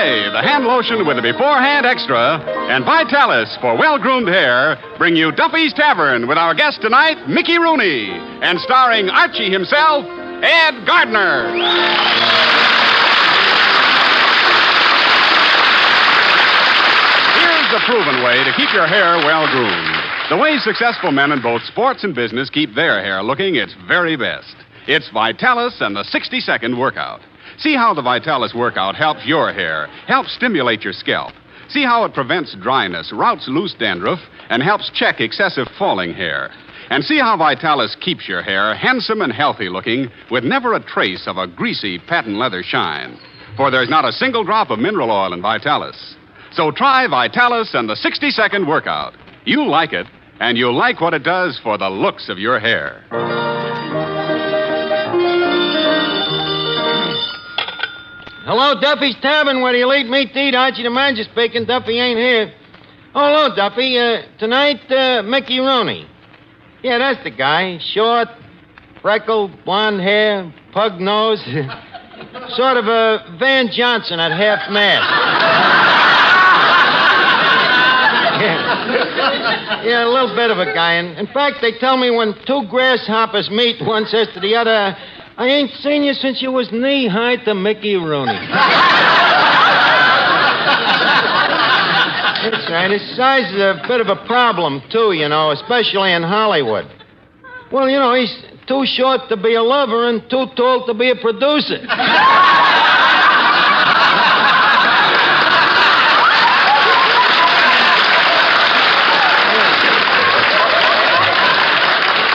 Portrayed, the hand lotion with a beforehand extra, and Vitalis for well-groomed hair bring you Duffy's Tavern with our guest tonight, Mickey Rooney, and starring Archie himself, Ed Gardner. Here's the proven way to keep your hair well-groomed. The way successful men in both sports and business keep their hair looking its very best. It's Vitalis and the 60-second workout. See how the Vitalis workout helps your hair, helps stimulate your scalp. See how it prevents dryness, routs loose dandruff, and helps check excessive falling hair. And see how Vitalis keeps your hair handsome and healthy looking with never a trace of a greasy patent leather shine. For there's not a single drop of mineral oil in Vitalis. So try Vitalis and the 60-second workout. You'll like it, and you'll like what it does for the looks of your hair. Hello, Duffy's Tavern, where you'll eat meat to eat. Archie the manager speaking. Duffy ain't here. Oh, hello, Duffy. Tonight, Mickey Rooney. Yeah, that's the guy. Short, freckled, blonde hair, pug nose. Sort of a Van Johnson at half-mast. Yeah, a little bit of a guy. In fact, they tell me when two grasshoppers meet, one says to the other, I ain't seen you since you was knee-high to Mickey Rooney. That's right. His size is a bit of a problem, too, you know, especially in Hollywood. Well, you know, he's too short to be a lover and too tall to be a producer.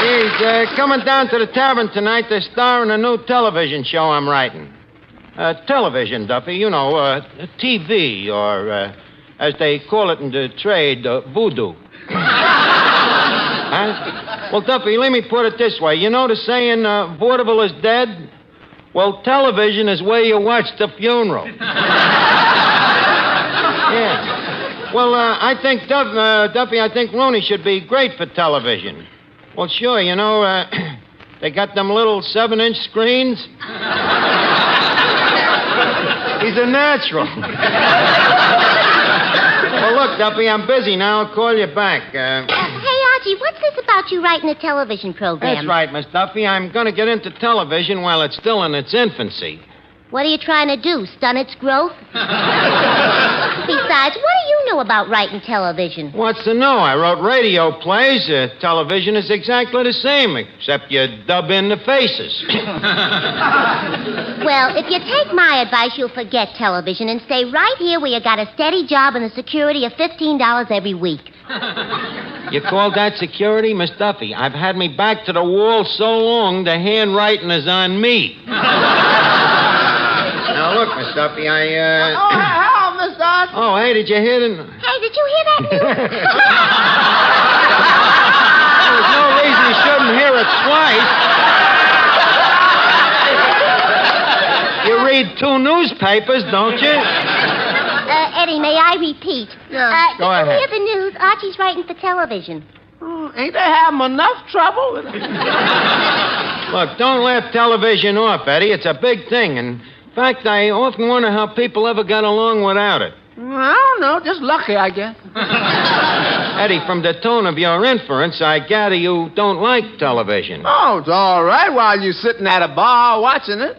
He's coming down to the tavern tonight to star in a new television show I'm writing. Television, Duffy, you know, TV, or, as they call it in the trade, voodoo. Huh? Well, Duffy, let me put it this way. You know the saying, vaudeville is dead? Well, television is where you watch the funeral. Yeah. Well, I think, Duffy, I think Rooney should be great for television. Well, sure, you know, they got them little 7-inch screens. He's a natural. Well, look, Duffy, I'm busy now. I'll call you back. Hey, Archie, what's this about you writing a television program? That's right, Miss Duffy. I'm going to get into television while it's still in its infancy. What are you trying to do, stun its growth? Besides, what do you know about writing television? What's to know? I wrote radio plays. Television is exactly the same, except you dub in the faces. Well, if you take my advice, you'll forget television and stay right here where you got a steady job and the security of $15 every week. You call that security, Miss Duffy? I've had me back to the wall so long, the handwriting is on me. Now, look, Miss Duffy, hello, Miss Dodge. Oh, hey, did you hear the... Hey, did you hear that news? There's no reason you shouldn't hear it twice. You read 2 newspapers, don't you? Eddie, may I repeat? Yeah. Go ahead. Did you hear the news? Archie's writing for television. Ain't they having enough trouble? Look, don't laugh television off, Eddie. It's a big thing. In fact, I often wonder how people ever got along without it. I don't know. Just lucky, I guess. Eddie, from the tone of your inference, I gather you don't like television. Oh, it's all right while you're sitting at a bar watching it.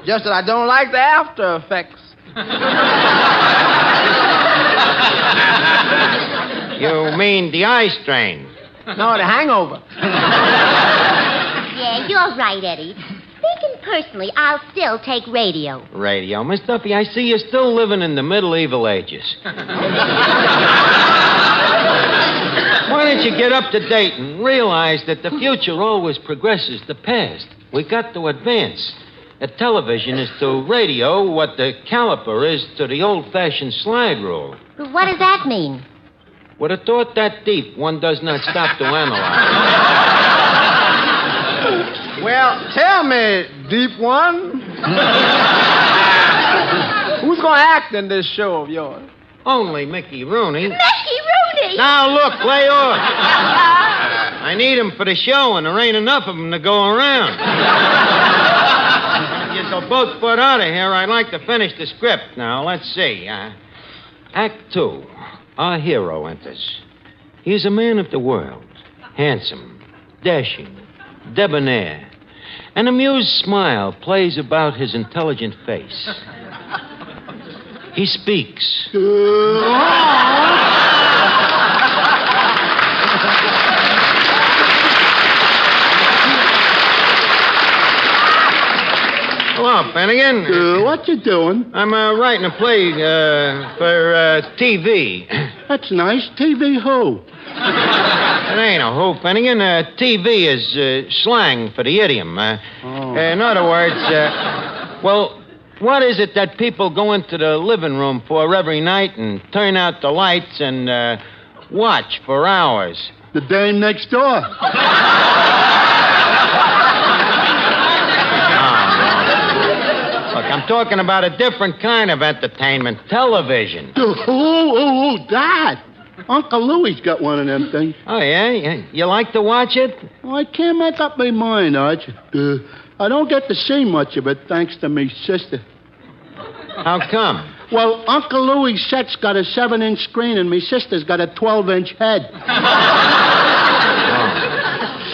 Just that I don't like the after effects. You mean the eye strain? No, the hangover. Yeah, you're right, Eddie. Speaking personally, I'll still take radio. Radio. Miss Duffy, I see you're still living in the medieval ages. Why don't you get up to date and realize that the future always progresses the past? We got to advance. A television is to radio what the caliper is to the old-fashioned slide rule. But what does that mean? With a thought that deep, one does not stop to analyze. Well, tell me, deep one. Who's going to act in this show of yours? Only Mickey Rooney. Mickey Rooney! Now, look, lay off. I need him for the show, and there ain't enough of them to go around. You're so both foot out of here, I'd like to finish the script. Now, let's see. Act 2. Our hero enters. He is a man of the world. Handsome, dashing, debonair. An amused smile plays about his intelligent face. He speaks. Hello, Finnegan. What you doing? I'm writing a play for TV. That's nice. TV who? It ain't a who, Finnegan. TV is slang for the idiom. In other words, well, what is it that people go into the living room for every night and turn out the lights and watch for hours? The dame next door. Look, I'm talking about a different kind of entertainment, television. That. Uncle Louie's got one of them things. Oh, yeah? You like to watch it? Well, I can't make up my mind, Archie. I don't get to see much of it thanks to me sister. How come? Well, Uncle Louie's set's got a 7-inch screen and me sister's got a 12-inch head.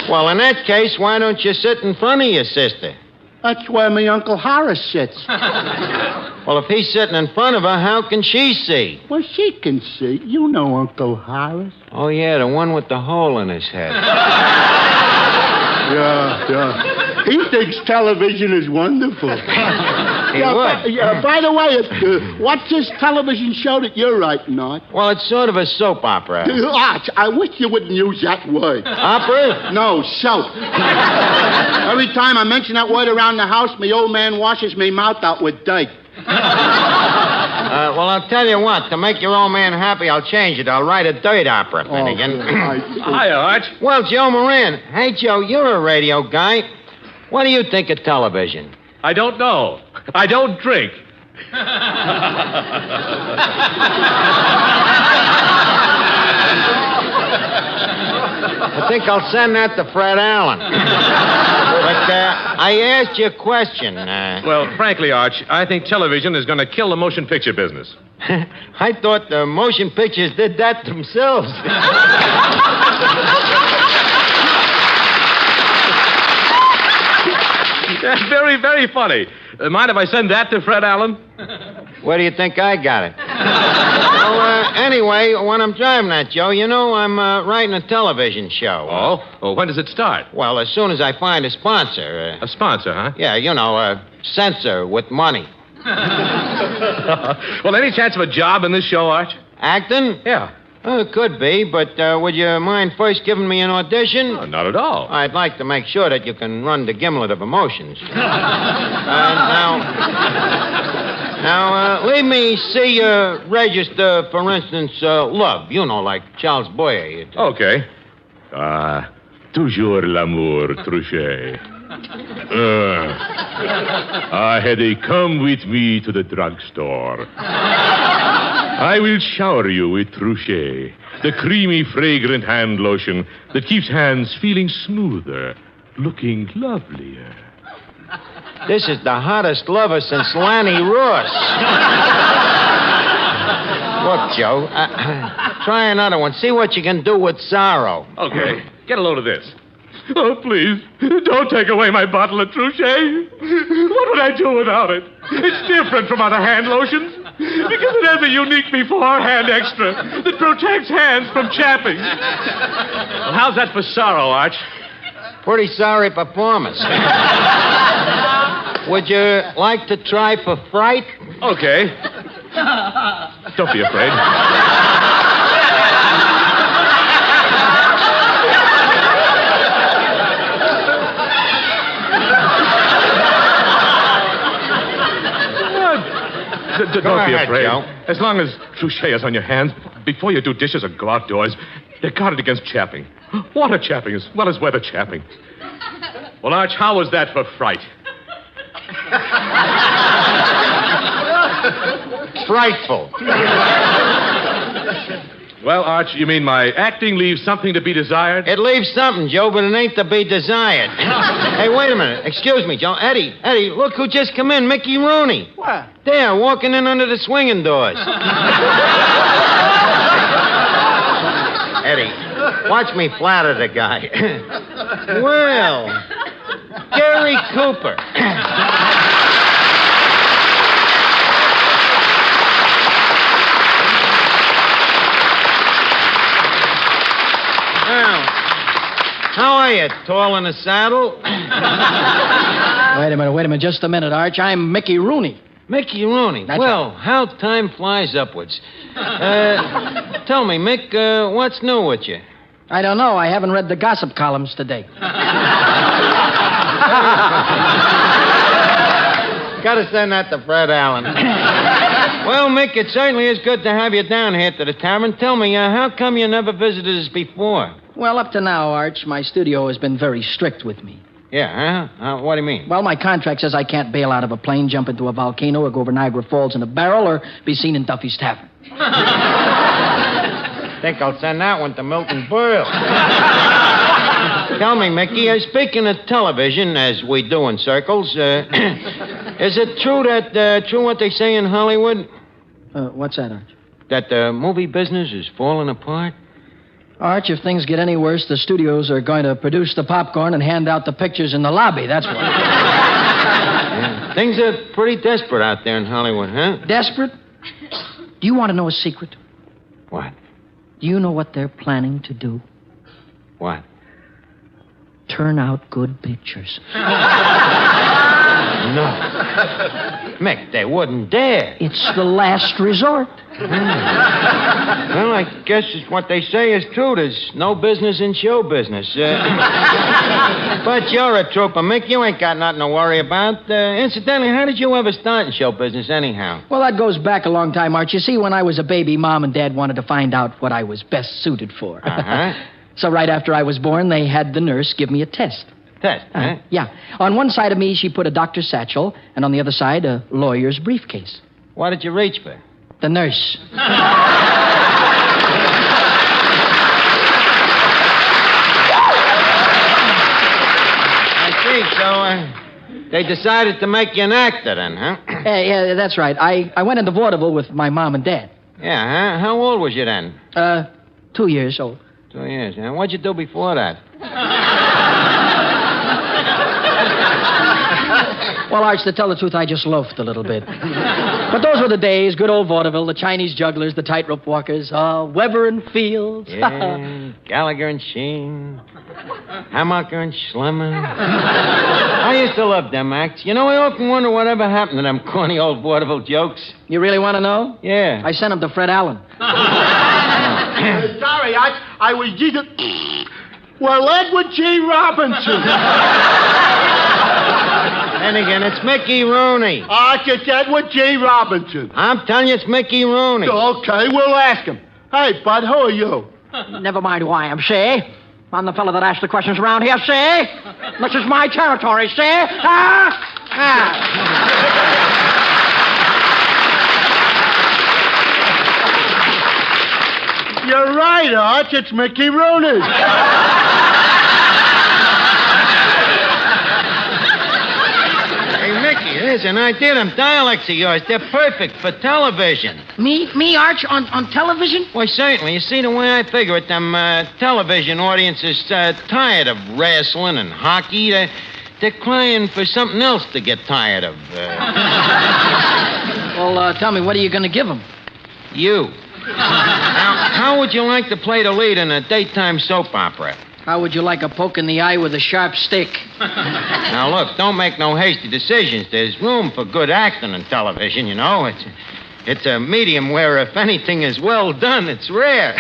Well, in that case, why don't you sit in front of your sister? That's where me Uncle Horace sits. Well, if he's sitting in front of her, how can she see? Well, she can see. You know Uncle Horace. Oh, yeah, the one with the hole in his head. Yeah. He thinks television is wonderful. He would. By the way, what's this television show that you're writing on? Well, it's sort of a soap opera. Arch, I wish you wouldn't use that word. Opera? No, soap. Every time I mention that word around the house, me old man washes me mouth out with dirt. Well, I'll tell you what. To make your old man happy, I'll change it. I'll write a dirt opera, Finnegan. Hi, Arch. Well, Joe Moran. Hey, Joe, you're a radio guy. What do you think of television? I don't know. I don't drink. I think I'll send that to Fred Allen. But I asked you a question. Well, frankly, Arch, I think television is going to kill the motion picture business. I thought the motion pictures did that themselves. That's very, very funny. Mind if I send that to Fred Allen? Where do you think I got it? Well, anyway, when I'm driving that, Joe, you know, I'm writing a television show. Oh? Well, when does it start? Well, as soon as I find a sponsor. A sponsor, huh? Yeah, you know, a censor with money. Well, any chance of a job in this show, Arch? Acting? Yeah. It could be, but would you mind first giving me an audition? No, not at all. I'd like to make sure that you can run the gimlet of emotions. Now, leave me see you register, for instance, love. You know, like Charles Boyer. Okay. Toujours l'amour, Truchet. Hedy, come with me to the drugstore. I will shower you with Truchet, the creamy, fragrant hand lotion that keeps hands feeling smoother, looking lovelier. This is the hottest lover since Lanny Ross. Look, Joe, try another one. See what you can do with sorrow. Okay, get a load of this. Oh, please, don't take away my bottle of Truchet. What would I do without it? It's different from other hand lotions because it has a unique beforehand extra that protects hands from chapping. Well, how's that for sorrow, Arch? Pretty sorry performance. Would you like to try for fright? Okay. Don't be afraid. Don't be afraid. Joe. As long as Truchet is on your hands, before you do dishes or go outdoors, they're guarded against chapping. Water chapping as well as weather chapping. Well, Arch, how was that for fright? Frightful. Well, Arch, you mean my acting leaves something to be desired? It leaves something, Joe, but it ain't to be desired. Hey, wait a minute. Excuse me, Joe. Eddie, look who just come in. Mickey Rooney. What? There, walking in under the swinging doors. Eddie, watch me flatter the guy. Well, Gary Cooper. Well, how are you, tall in the saddle? Wait a minute. Just a minute, Arch. I'm Mickey Rooney. Mickey Rooney. That's well, how time flies upwards. Tell me, Mick, what's new with you? I don't know. I haven't read the gossip columns today. Gotta send that to Fred Allen. Well, Mick, it certainly is good to have you down here to the tavern. Tell me, how come you never visited us before? Well, up to now, Arch, my studio has been very strict with me. Yeah, huh? What do you mean? Well, my contract says I can't bail out of a plane, jump into a volcano, or go over Niagara Falls in a barrel, or be seen in Duffy's Tavern. Think I'll send that one to Milton Berle. Tell me, Mickey, speaking of television, as we do in circles, is it true what they say in Hollywood? What's that, Arch? That the movie business is falling apart? Arch, if things get any worse, the studios are going to produce the popcorn and hand out the pictures in the lobby. That's what. Yeah. Things are pretty desperate out there in Hollywood, huh? Desperate? Do you want to know a secret? What? Do you know what they're planning to do? What? Turn out good pictures. No. Mick, they wouldn't dare. It's the last resort. Well, I guess what they say is true. There's no business in show business. But you're a trooper, Mick. You ain't got nothing to worry about. Incidentally, how did you ever start in show business anyhow? Well, that goes back a long time, Arch. You see, when I was a baby, Mom and Dad wanted to find out what I was best suited for. Uh-huh. So right after I was born, they had the nurse give me a test. Test, huh? Yeah. On one side of me, she put a doctor's satchel, and on the other side, a lawyer's briefcase. What did you reach for? The nurse. I see. So, they decided to make you an actor then, huh? Yeah, that's right. I went into vaudeville with my mom and dad. Yeah, huh? How old was you then? 2 years old. 2 years, huh? What'd you do before that? Well, Arch, to tell the truth, I just loafed a little bit. But those were the days, good old vaudeville, the Chinese jugglers, the tightrope walkers, Weber and Fields. Yeah, Gallagher and Sheen, Hammacher and Schlemmer. I used to love them acts. You know, I often wonder whatever happened to them corny old vaudeville jokes. You really want to know? Yeah. I sent them to Fred Allen. Sorry, I was just... Well, Edward G. Robinson. And again, it's Mickey Rooney. Arch, it's Edward G. Robinson. I'm telling you, it's Mickey Rooney. Okay, we'll ask him. Hey, bud, who are you? Never mind who I am, see? I'm the fellow that asks the questions around here, see? This is my territory, see? You're right, Arch. It's Mickey Rooney. Hey, Mickey, there's an idea. Them dialects of yours, they're perfect for television. Me, Arch, on television? Why, certainly. You see, the way I figure it, them television audiences tired of wrestling and hockey. They're crying for something else to get tired of. Well, tell me, what are you going to give them? You. Now, how would you like to play the lead in a daytime soap opera? How would you like a poke in the eye with a sharp stick? Now, look, don't make no hasty decisions. There's room for good acting in television, you know. It's a medium where if anything is well done, it's rare.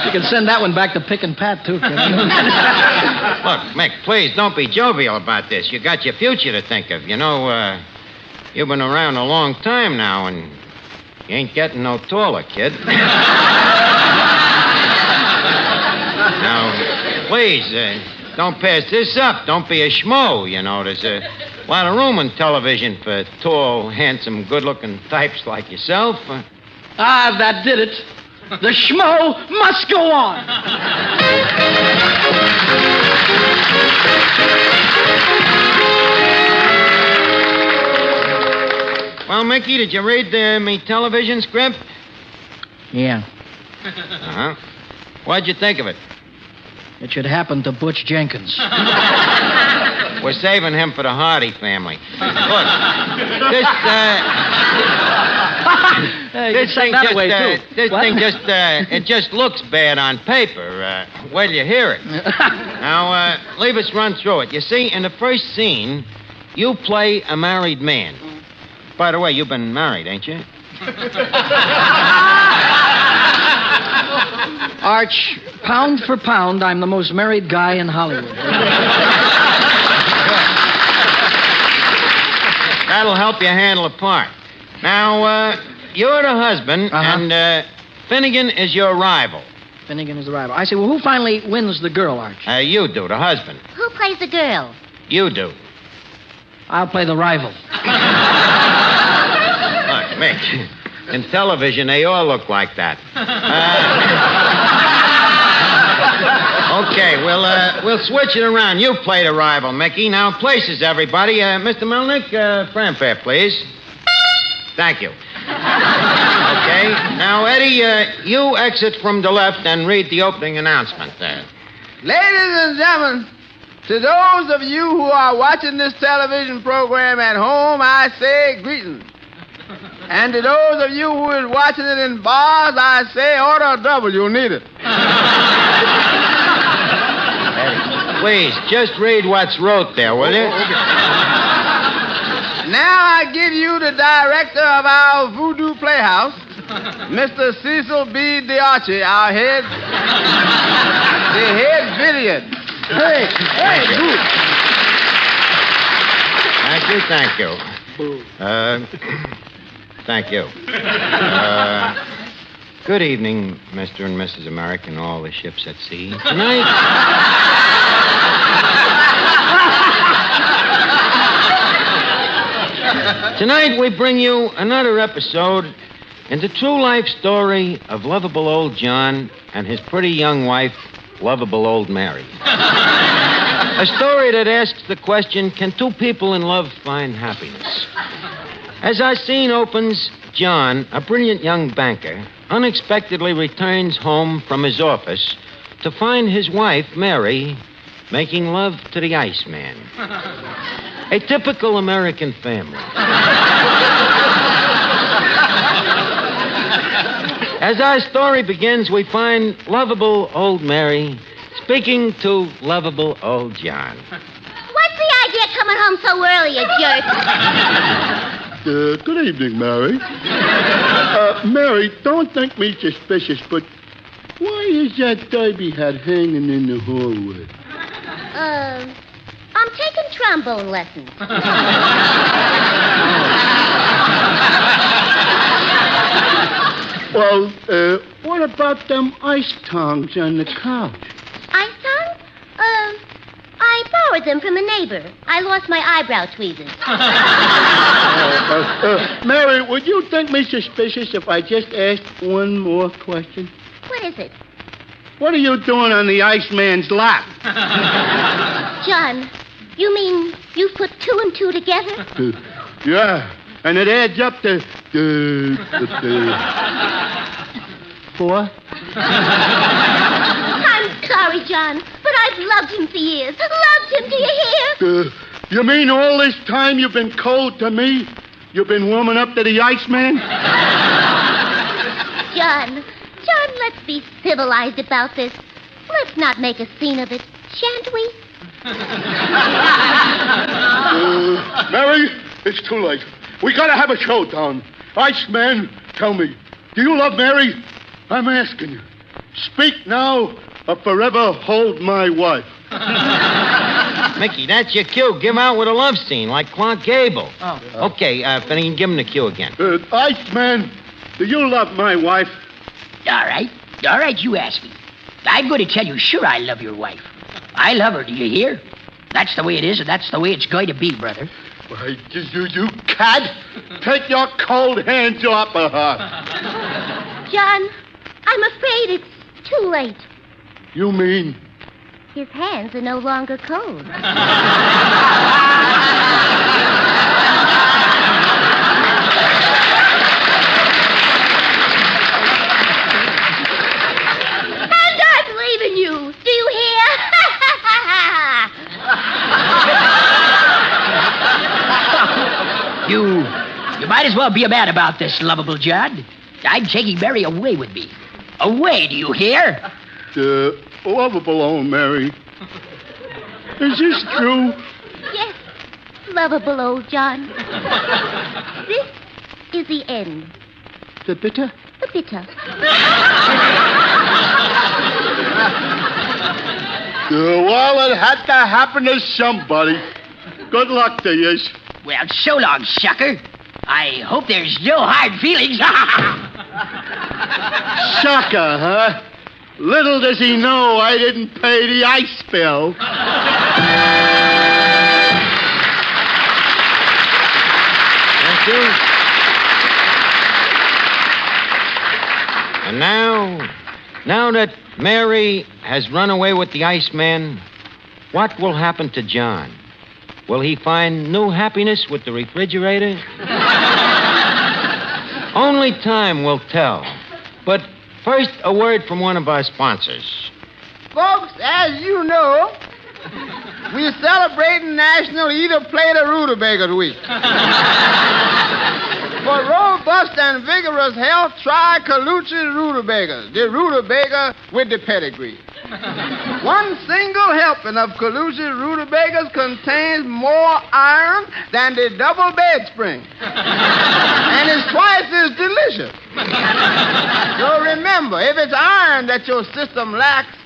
You can send that one back to Pick and Pat, too, kid. Look, Mick, please don't be jovial about this. You got your future to think of. You know, you've been around a long time now, and you ain't getting no taller, kid. Now, please, don't pass this up. Don't be a schmo, you know. There's A lot of room on television for tall, handsome, good-looking types like yourself. That did it. The schmo must go on. Well, Mickey, did you read me television script? Yeah. Uh-huh. What'd you think of it? It should happen to Butch Jenkins. We're saving him for the Hardy family. Look, this thing just looks bad on paper. Wait till you hear it. Now, leave us run through it. You see, in the first scene, you play a married man. By the way, you've been married, ain't you? Arch, pound for pound, I'm the most married guy in Hollywood. That'll help you handle a part. Now, you're the husband, and Finnegan is your rival. Finnegan is the rival. I say, well, who finally wins the girl, Arch? You do, the husband. Who plays the girl? You do. I'll play the rival. Look, Mick, in television, they all look like that. Okay, we'll switch it around. You play the rival, Mickey. Now, places, everybody. Mr. Melnick, fanfare, please. Thank you. Okay. Now, Eddie, you exit from the left and read the opening announcement there. Ladies and gentlemen, to those of you who are watching this television program at home, I say greetings. And to those of you who is watching it in bars, I say order a double. You'll need it. Eddie, please, just read what's wrote there, will you? Now I give you the director of our Voodoo Playhouse, Mr. Cecil B. Archie, our head villain. Hey, Boo. Thank you. Thank you. Good evening, Mr. and Mrs. America and all the ships at sea. Tonight we bring you another episode in the true life story of lovable old John and his pretty young wife, lovable old Mary. A story that asks the question, can two people in love find happiness? As our scene opens, John, a brilliant young banker, unexpectedly returns home from his office to find his wife, Mary, making love to the Iceman. A typical American family. As our story begins, we find lovable old Mary speaking to lovable old John. What's the idea coming home so early, you jerk? Good evening, Mary. Mary, don't think me suspicious, but why is that derby hat hanging in the hallway? I'm taking trombone lessons. Well, what about them ice tongs on the couch? Ice tongs? I borrowed them from a neighbor. I lost my eyebrow tweezers. Mary, would you think me suspicious if I just asked one more question? What is it? What are you doing on the Iceman's lap? John, you mean you put two and two together? Yeah, and it adds up to... 4? I'm sorry, John, but I've loved him for years. Loved him, do you hear? You mean all this time you've been cold to me? You've been warming up to the Iceman? John, let's be civilized about this. Let's not make a scene of it, shan't we? Mary, it's too late. We gotta have a showdown. Iceman, tell me, do you love Mary? I'm asking you. Speak now or forever hold my wife. Mickey, that's your cue. Give out with a love scene like Clark Gable. Oh. Okay, Finnegan, give him the cue again. Iceman, do you love my wife? All right, you ask me. I'm going to tell you, sure, I love your wife. I love her, do you hear? That's the way it is, and that's the way it's going to be, brother. Why, you cat! Take your cold hands off of her. John, I'm afraid it's too late. You mean? His hands are no longer cold. And I'm leaving you. Do you hear? You might as well be a man about this, lovable John. I'm taking Mary away with me. Away, do you hear? Lovable old Mary. Is this true? Yes, lovable old John. This is the end. The bitter? The bitter. Well, it had to happen to somebody. Good luck to you. Well, so long, sucker. I hope there's no hard feelings. Sucker, huh? Little does he know I didn't pay the ice bill. Thank you. And now that Mary has run away with the Iceman, what will happen to John? Will he find new happiness with the refrigerator? Only time will tell. But first, a word from one of our sponsors. Folks, as you know, we're celebrating National Eat a Plate of Rutabagas Week. For robust and vigorous health, try Colucci's Rutabagas, the rutabaga with the pedigree. One single helping of Colucci's Rutabagas contains more iron than the double bed spring. And it's twice as delicious. So remember, if it's iron that your system lacks,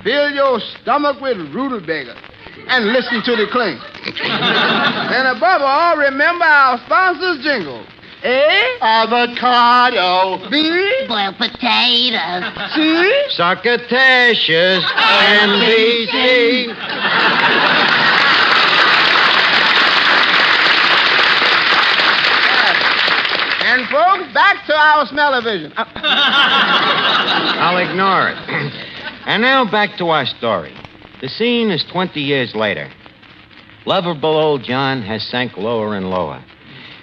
fill your stomach with rutabagas and listen to the clink. And above all, remember our sponsor's jingle. A. Avocado. B. Boiled potatoes. C. Succotaceous NBC. And folks, back to our smell-o-vision. I'll ignore it. And now back to our story. The scene is 20 years later. Lovable old John has sank lower and lower.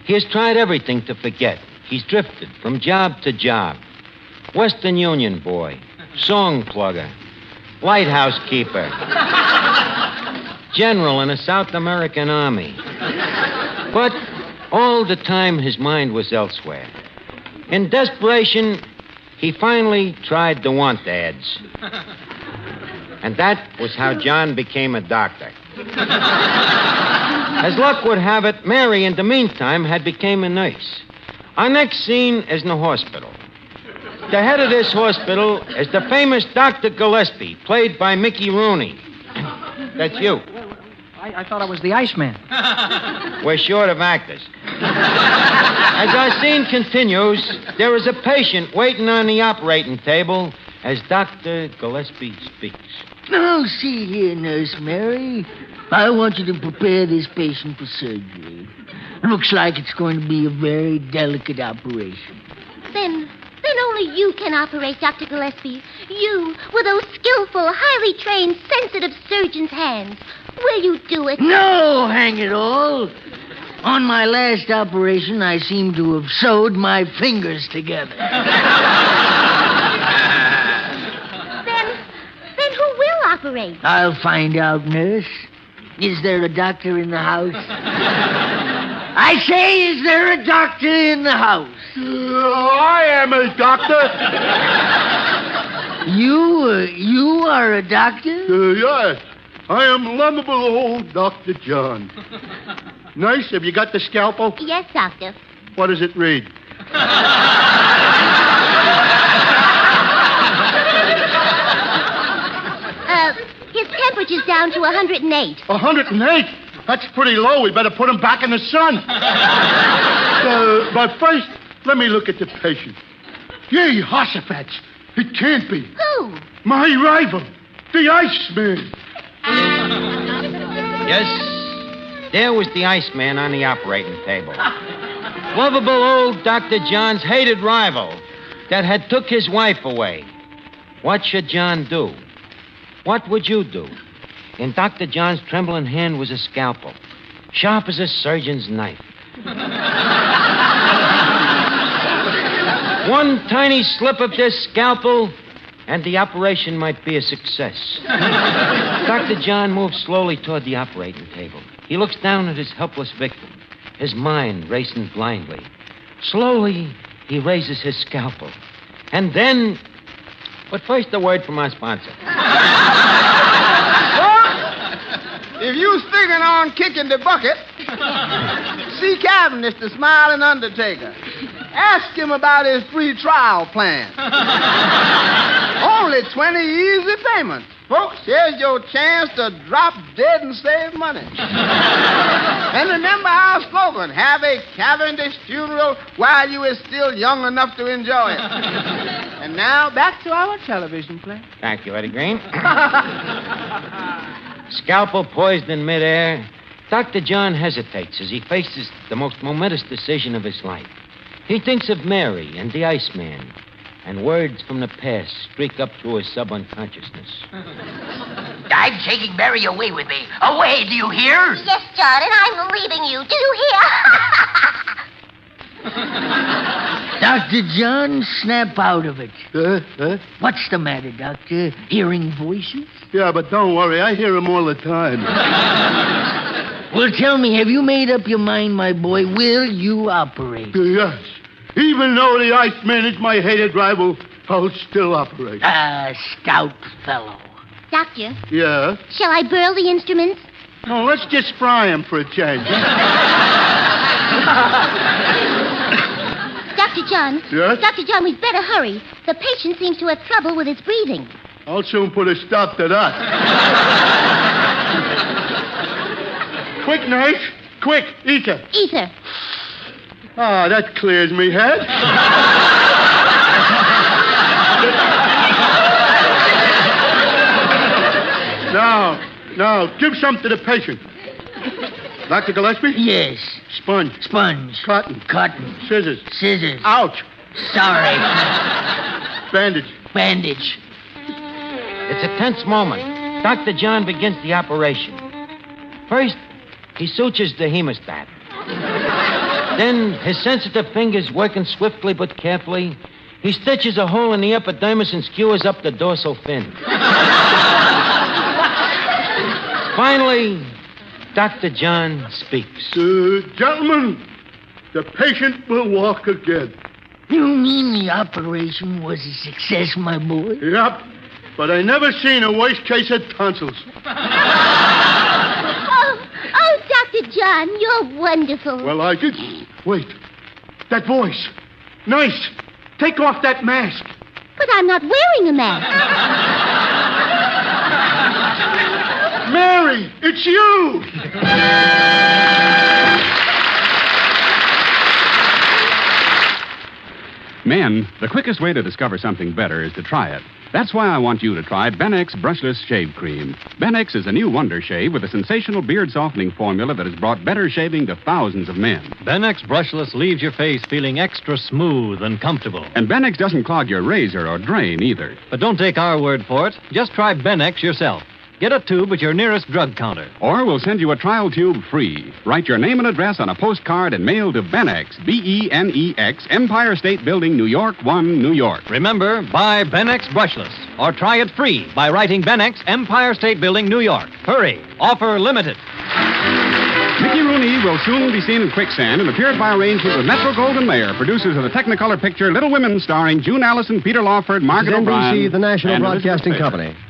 He has tried everything to forget. He's drifted from job to job. Western Union boy, song plugger, lighthouse keeper, general in a South American army. But all the time his mind was elsewhere. In desperation, he finally tried the want ads. And that was how John became a doctor. As luck would have it, Mary, in the meantime, had become a nurse. Our next scene is in the hospital. The head of this hospital is the famous Dr. Gillespie, played by Mickey Rooney. That's you. I thought I was the Iceman. We're short of actors. As our scene continues, there is a patient waiting on the operating table as Dr. Gillespie speaks. Now, see here, Nurse Mary. I want you to prepare this patient for surgery. Looks like it's going to be a very delicate operation. Then only you can operate, Dr. Gillespie. You, with those skillful, highly trained, sensitive surgeon's hands. Will you do it? No, hang it all. On my last operation, I seem to have sewed my fingers together. Then who will operate? I'll find out, nurse. Is there a doctor in the house? I say, is there a doctor in the house? I am a doctor. You are a doctor? Yes. I am lovable old Dr. John. Nurse, have you got the scalpel? Yes, doctor. What does it read? His temperature's down to 108. 108? That's pretty low. We better put him back in the sun. But first, let me look at the patient. Yay, horsefats. It can't be. Who? My rival, the Iceman. Yes, there was the Iceman on the operating table. Lovable old Dr. John's hated rival that had took his wife away. What should John do? What would you do? In Dr. John's trembling hand was a scalpel, sharp as a surgeon's knife. One tiny slip of this scalpel, and the operation might be a success. Dr. John moves slowly toward the operating table. He looks down at his helpless victim, his mind racing blindly. Slowly, he raises his scalpel. And then... But first, a word from our sponsor. If you sticking on kicking the bucket, see Cavendish, the smiling undertaker. Ask him about his free trial plan. Only 20 easy payments. Folks, here's your chance to drop dead and save money. And remember our slogan, have a Cavendish funeral while you is still young enough to enjoy it. And now, back to our television play. Thank you, Eddie Green. Scalpel poised in midair, Dr. John hesitates as he faces the most momentous decision of his life. He thinks of Mary and the Iceman, and words from the past streak up through his subunconsciousness. I'm taking Mary away with me. Away, do you hear? Yes, John, and I'm leaving you. Do you hear? Dr. John, snap out of it. What's the matter, Doctor? Hearing voices? Yeah, but don't worry. I hear them all the time. Well, tell me, have you made up your mind, my boy? Will you operate? Yes. Even though the Iceman is my hated rival, I'll still operate. Ah, stout fellow. Doctor, Yeah? shall I burl the instruments? No, let's just fry him for a change. Dr. John. Yes? Dr. John, we'd better hurry. The patient seems to have trouble with his breathing. I'll soon put a stop to that. Quick, nurse. Quick, ether. Ether. Ah, that clears me head. Now, give some to the patient. Dr. Gillespie? Yes. Sponge. Sponge. Cotton. Cotton. Scissors. Scissors. Ouch. Sorry. Bandage. Bandage. It's a tense moment. Dr. John begins the operation. First, he sutures the hemostat. Then, his sensitive fingers working swiftly but carefully, he stitches a hole in the epidermis and skewers up the dorsal fin. Finally, Dr. John speaks. Gentlemen, the patient will walk again. You mean the operation was a success, my boy? Yep, but I never seen a worse case of tonsils. Oh, Dr. John, you're wonderful. Well, I did. Wait. That voice. Nice. Take off that mask. But I'm not wearing a mask. Mary, it's you. Men, the quickest way to discover something better is to try it. That's why I want you to try Benex Brushless Shave Cream. Benex is a new wonder shave with a sensational beard-softening formula that has brought better shaving to thousands of men. Benex Brushless leaves your face feeling extra smooth and comfortable. And Benex doesn't clog your razor or drain either. But don't take our word for it. Just try Benex yourself. Get a tube at your nearest drug counter. Or we'll send you a trial tube free. Write your name and address on a postcard and mail to Benex, B-E-N-E-X, Empire State Building, New York, 1, New York. Remember, buy Benex Brushless. Or try it free by writing Benex, Empire State Building, New York. Hurry. Offer limited. Mickey Rooney will soon be seen in Quicksand and appeared by arrangement with Metro-Goldwyn-Mayer, producers of the Technicolor picture Little Women, starring June Allison, Peter Lawford, Margaret O'Brien. NBC, the National and Broadcasting Elizabeth Company. Taylor.